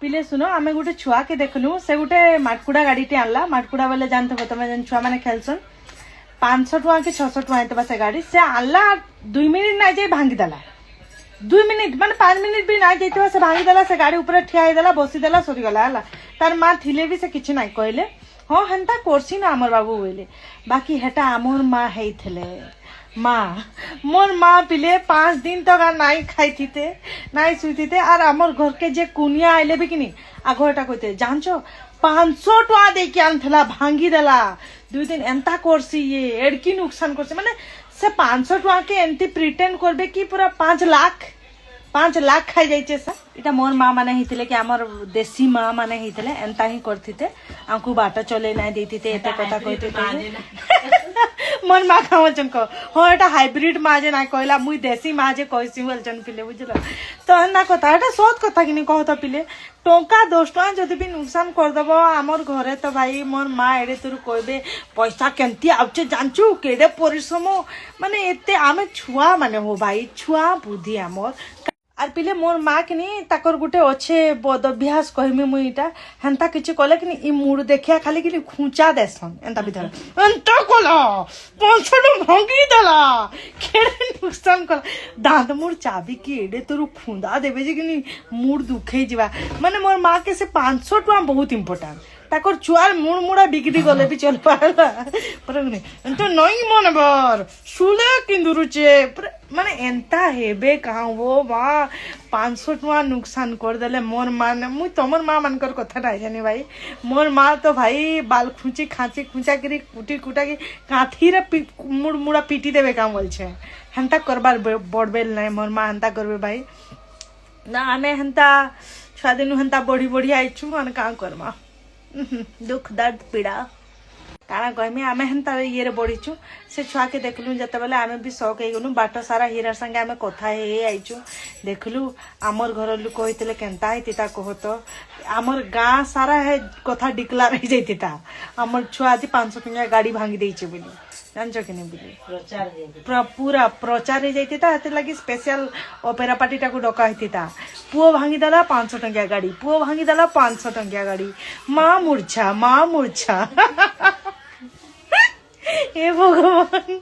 पिले सुनो आमे गोटे छुआ के देखलु से गोटे माटकुड़ा गाड़ी टे आनला माटकुड़ा बेले जानते तुम जेन छुआ मैंने खेलसन 500 टका कि 600 टका हेतबा से गाड़ी से आनला 2 मिनिट ना जाई भांगी देला 2 मिनिट माने 5 मिनिट भी ना जाइतबा से भांगी देला से गाड़ी ऊपर ठिया देला बसी देला सरी गला हला तार मां थिले भी से किछ नाही कहले हाँ हेन्ता करसी ना आमर बाबू बोले बाकी हेटा आमर माँ हेइथले माँ मोर माँ पिले 5 दिन तक नाई खाई थीते नाई सुई थे और आमर घर के जे कुनिया आइले भी कि आगो एटा कहते जानचो 500 टका दे के आनथला भांगी देला 2 दिन एंता करसी ये एड़की नुकसान करसी माने से 500 टका के एंती प्रिटेंड करबे कि पूरा 5 लाख खाई जाइए सा इटा मोर माँ माने हितले कि आमर देसी माँ माने हितले एंता ही करथिते आंकु बाटा चले ना देथिते एते कथा कहते मोर माँ खावचन को हो एटा हाइब्रिड माँ जे ना कहला मुई देसी माँ जे कहसी बोलचन पिले बुझलो तो ना कथा एटा सत कथा कि कहता पिले टंका 10 टका जदि भी नुकसान कर दबो आमर घरे तो भाई मोर माँ एडे तोर कहबे पैसा केमती आउचे जानचू केडे परिश्रम माने एते आमे छुआ माने हो भाई छुआ बुद्धि आमर आर पिले मोर माँ कि ताकर गुटे अच्छे बद अभ्यास कहमी मुई इटा हेन्ता किछि कले कि इ मुड़ देखिया खाली कि खूंचा देसन एंता बिधर एंता कला 500 भांगी देला केड़े नुकसान कला दांत मुड़ चाबी की एडे तोर खुंदा देबे जे कि मुड़ दुखे जिवा माने मोर माँ के से 500 टका बहुत इंपोर्टेंट ताकर छुआर मुड़ मुड़ा बिगड़ी गले भी चल पाला पर तो नई मन बर सुले किंदुरुचे माने एंता हेबे कहाँ वो माँ 500 टका नुकसान कर देले मोर माँ ने मुई तमर माँ मानकर कथा नहीं जानी भाई मोर माँ तो भाई बाल खुंची खाँची खुंचा करी कुटी कुटा की काथी रे मुड़ मुड़ा पीटी देवे काम बोल छे हेन्ता करबार बड़बेल नहीं मोर माँ हेन्ता करबे भाई ना आमे हेन्ता छुआ दिन हेन्ता बढ़ी बढ़ी आइछु माने काम करमा दुख दर्द पीड़ा काना कहमी आमे हेन्ता ये बढ़ीचु से छुआ के देखलु जते बेले आमे भी शौक हो गलु बाट सारा हीरा संगे आमे कथा हे आइचु देखलु आमर घर लोक होइतले केनता हेतिता कहत आमर गाँ सारा है कथा डिक्लार हो जाइतिता आमर छुआ आज 500 टका गाड़ी भांगी देइचे बोली जानचो कि नहीं बोली पूरा प्रचार हो जाइतिता हेते लगी स्पेशल ओपेरा पार्टी टाको डका हेतिता पुओ भांगी देला 500 टका गाड़ी पुओ भांगी देला 500 टका गाड़ी माँ मूर्छा ए भगवान।